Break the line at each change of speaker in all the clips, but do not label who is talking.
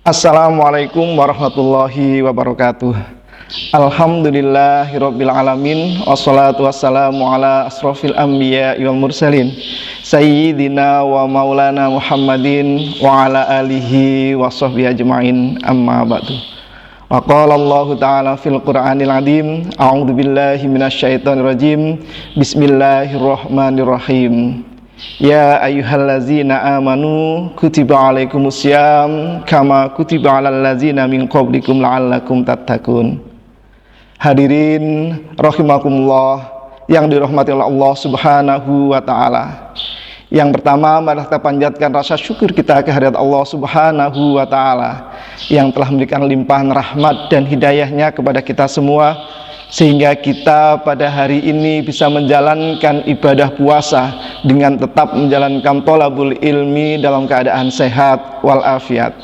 Assalamualaikum warahmatullahi wabarakatuh. Alhamdulillahirabbil alamin, wassalatu wassalamu ala asrofil anbiya wal mursalin sayyidina wa maulana Muhammadin wa ala alihi wa sahbihi ajma'in, amma ba'du. Wa qala Allah ta'ala fil Qur'anil azim, a'udzu billahi minasyaitonir rajim. Bismillahirrahmanirrahim. Ya ayyuhallazina amanu kutiba alaikumusiyam kama kutiba alal ladzina min qablikum la'allakum tattaqun. Hadirin rahimakumullah yang dirahmati oleh Allah Subhanahu wa taala. Yang pertama, mari kita panjatkan rasa syukur kita kehadirat Allah Subhanahu wa taala yang telah memberikan limpahan rahmat dan hidayahnya kepada kita semua, sehingga kita pada hari ini bisa menjalankan ibadah puasa dengan tetap menjalankan thalabul ilmi dalam keadaan sehat walafiat.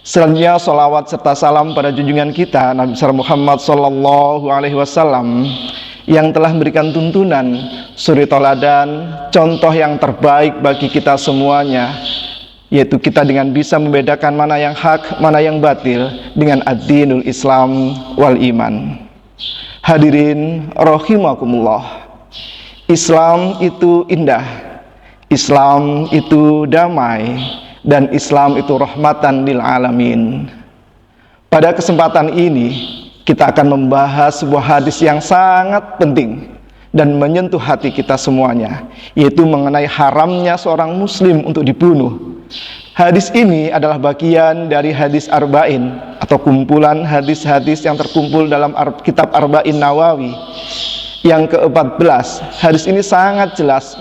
Selanjutnya salawat serta salam pada junjungan kita Nabi besar Muhammad sallallahu alaihi wasallam yang telah memberikan tuntunan, suri toladan, contoh yang terbaik bagi kita semuanya, yaitu kita dengan bisa membedakan mana yang hak, mana yang batil dengan ad-dinul Islam wal iman. Hadirin rahimakumullah, Islam itu indah, Islam itu damai, dan Islam itu rahmatan lil alamin. Pada kesempatan ini kita akan membahas sebuah hadis yang sangat penting dan menyentuh hati kita semuanya, yaitu mengenai haramnya seorang muslim untuk dibunuh. Hadis ini adalah bagian dari hadis Arba'in atau kumpulan hadis-hadis yang terkumpul dalam kitab Arba'in Nawawi yang ke-14. Hadis ini sangat jelas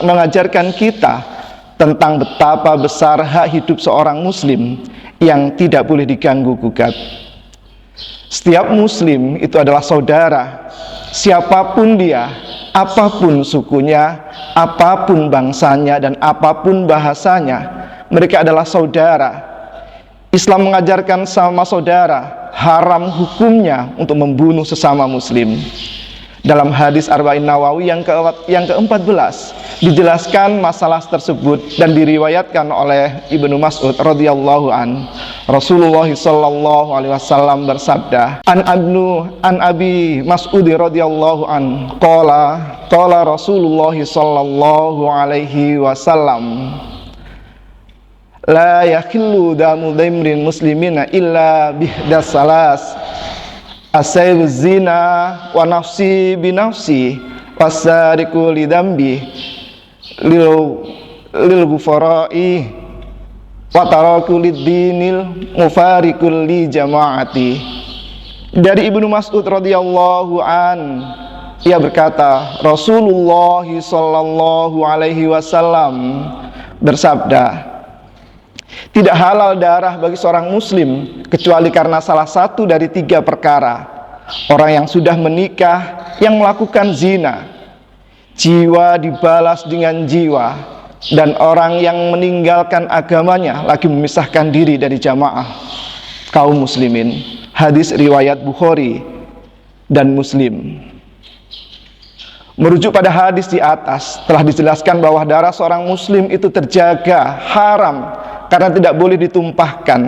mengajarkan kita tentang betapa besar hak hidup seorang muslim yang tidak boleh diganggu-gugat. Setiap muslim itu adalah saudara, siapapun dia, apapun sukunya, apapun bangsanya, dan apapun bahasanya, mereka adalah saudara. Islam mengajarkan sama saudara, haram hukumnya untuk membunuh sesama muslim. Dalam hadis Arba'in Nawawi yang ke-14 dijelaskan masalah tersebut dan diriwayatkan oleh Ibnu Mas'ud radhiyallahu an. Rasulullah sallallahu alaihi wasallam bersabda, an Abi Mas'ud radhiyallahu an qala Rasulullah sallallahu alaihi wasallam, la yakhillu damu dhaimrin muslimina illa bihdas salas, asaybu zina wa nafsi binafsi wasariku lidambi lil gufara'i wa taraku lidinil mufarikul li jama'ati. Dari Ibnu Mas'ud radhiyallahu an, ia berkata, Rasulullah sallallahu alaihi wasallam bersabda, tidak halal darah bagi seorang muslim kecuali karena salah satu dari 3 perkara. Orang yang sudah menikah yang melakukan zina, jiwa dibalas dengan jiwa, dan orang yang meninggalkan agamanya lagi memisahkan diri dari jamaah kaum muslimin. Hadis riwayat Bukhari dan Muslim. Merujuk pada hadis di atas, telah dijelaskan bahwa darah seorang muslim itu terjaga, haram, karena tidak boleh ditumpahkan.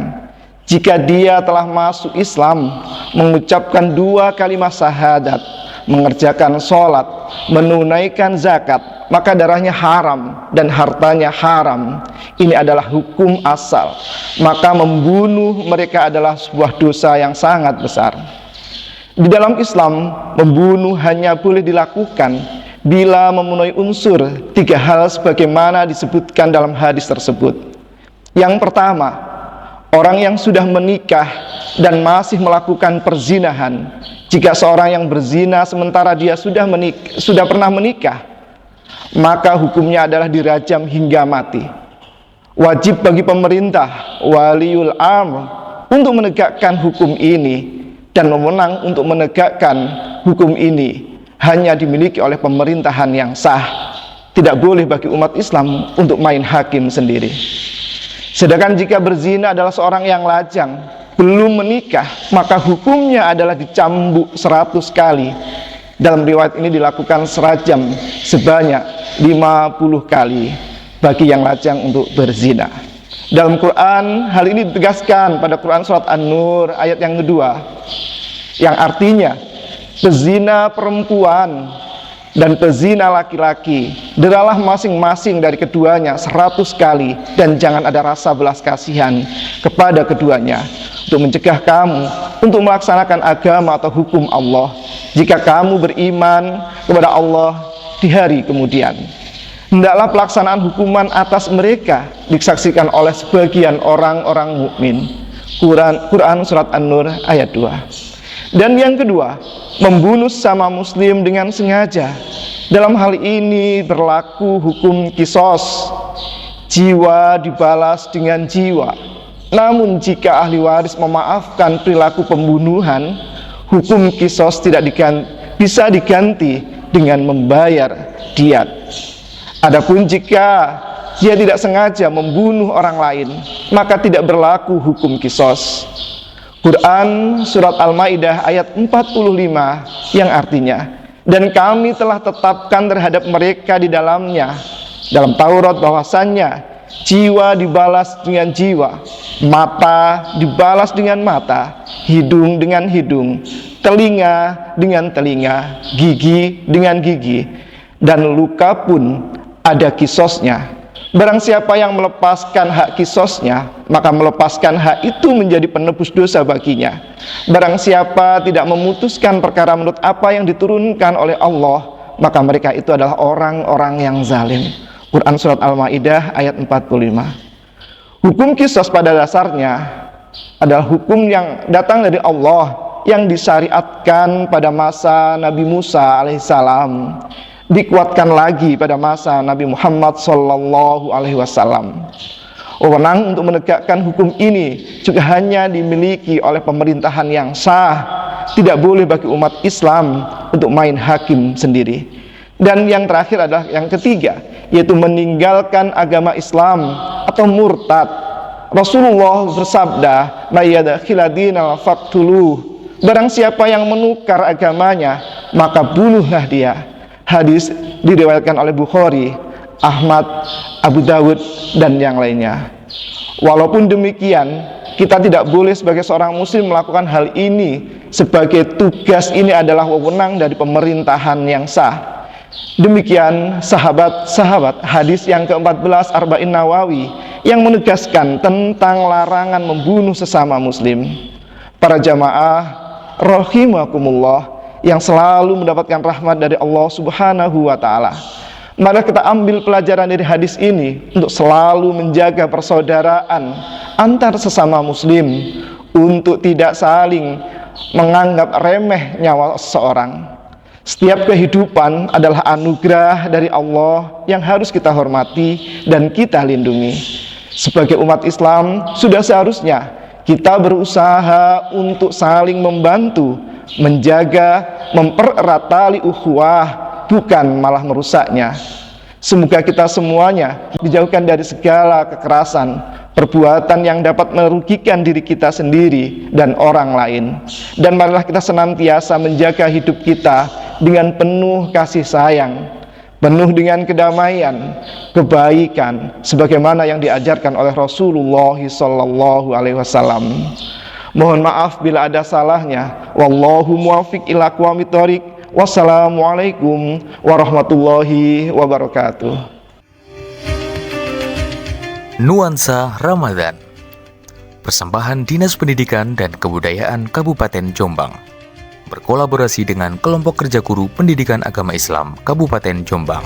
Jika dia telah masuk Islam, mengucapkan 2 kalimat syahadat, mengerjakan sholat, menunaikan zakat, maka darahnya haram dan hartanya haram. Ini adalah hukum asal. Maka membunuh mereka adalah sebuah dosa yang sangat besar. Di dalam Islam, membunuh hanya boleh dilakukan bila memenuhi unsur 3 hal sebagaimana disebutkan dalam hadis tersebut. Yang pertama, orang yang sudah menikah dan masih melakukan perzinahan. Jika seorang yang berzina sementara dia sudah pernah menikah, maka hukumnya adalah dirajam hingga mati. Wajib bagi pemerintah, waliul amr, untuk menegakkan hukum ini, dan wewenang untuk menegakkan hukum ini hanya dimiliki oleh pemerintahan yang sah. Tidak boleh bagi umat Islam untuk main hakim sendiri. Sedangkan jika berzina adalah seorang yang lajang, belum menikah, maka hukumnya adalah dicambuk 100 kali. Dalam riwayat ini dilakukan serajam sebanyak 50 kali bagi yang lajang untuk berzina. Dalam Quran, hal ini ditegaskan pada Quran surat An-Nur ayat yang kedua, yang artinya pezina perempuan dan pezina laki-laki, deralah masing-masing dari keduanya 100 kali, dan jangan ada rasa belas kasihan kepada keduanya, untuk mencegah kamu untuk melaksanakan agama atau hukum Allah, jika kamu beriman kepada Allah di hari kemudian. Hendaklah pelaksanaan hukuman atas mereka disaksikan oleh sebagian orang-orang mukmin. Quran surat An-Nur ayat 2. Dan yang kedua, membunuh sesama muslim dengan sengaja. Dalam hal ini berlaku hukum kisos, jiwa dibalas dengan jiwa. Namun jika ahli waris memaafkan perilaku pembunuhan, hukum kisos tidak bisa diganti dengan membayar diat. Adapun jika dia tidak sengaja membunuh orang lain, maka tidak berlaku hukum kisos. Quran surat Al-Maidah ayat 45 yang artinya, dan kami telah tetapkan terhadap mereka di dalamnya dalam Taurat bahwasannya jiwa dibalas dengan jiwa, mata dibalas dengan mata, hidung dengan hidung, telinga dengan telinga, gigi dengan gigi, dan luka pun ada kisosnya. Barang siapa yang melepaskan hak kisosnya, maka melepaskan hak itu menjadi penebus dosa baginya. Barang siapa tidak memutuskan perkara menurut apa yang diturunkan oleh Allah, maka mereka itu adalah orang-orang yang zalim. Quran surat Al-Maidah ayat 45. Hukum kisos pada dasarnya adalah hukum yang datang dari Allah, yang disyariatkan pada masa Nabi Musa alaihissalam, dikuatkan lagi pada masa Nabi Muhammad SAW. Wewenang untuk menegakkan hukum ini juga hanya dimiliki oleh pemerintahan yang sah. Tidak boleh bagi umat Islam untuk main hakim sendiri. Dan yang terakhir adalah yang ketiga, yaitu meninggalkan agama Islam atau murtad. Rasulullah bersabda, "Mayyadakhila dinal faqtuluh." Barang siapa yang menukar agamanya, maka bunuhlah dia. Hadis diriwayatkan oleh Bukhari, Ahmad, Abu Dawud, dan yang lainnya. Walaupun demikian, kita tidak boleh sebagai seorang muslim melakukan hal ini, sebagai tugas ini adalah wewenang dari pemerintahan yang sah. Demikian sahabat-sahabat hadis yang ke-14 Arba'in Nawawi yang menegaskan tentang larangan membunuh sesama muslim. Para jamaah rahimakumullah yang selalu mendapatkan rahmat dari Allah Subhanahu wa Ta'ala, mari kita ambil pelajaran dari hadis ini untuk selalu menjaga persaudaraan antar sesama muslim, untuk tidak saling menganggap remeh nyawa seseorang. Setiap kehidupan adalah anugerah dari Allah yang harus kita hormati dan kita lindungi. Sebagai umat Islam, sudah seharusnya kita berusaha untuk saling membantu, menjaga, mempererat tali ukhuwah, bukan malah merusaknya. Semoga kita semuanya dijauhkan dari segala kekerasan, perbuatan yang dapat merugikan diri kita sendiri dan orang lain. Dan marilah kita senantiasa menjaga hidup kita dengan penuh kasih sayang, penuh dengan kedamaian, kebaikan, sebagaimana yang diajarkan oleh Rasulullah SAW. Mohon maaf bila ada salahnya. Wallahu muwaffiq ila aqwamit thoriq. Wassalamualaikum warahmatullahi wabarakatuh.
Nuansa Ramadan, persembahan Dinas Pendidikan dan Kebudayaan Kabupaten Jombang, berkolaborasi dengan Kelompok Kerja Guru Pendidikan Agama Islam Kabupaten Jombang.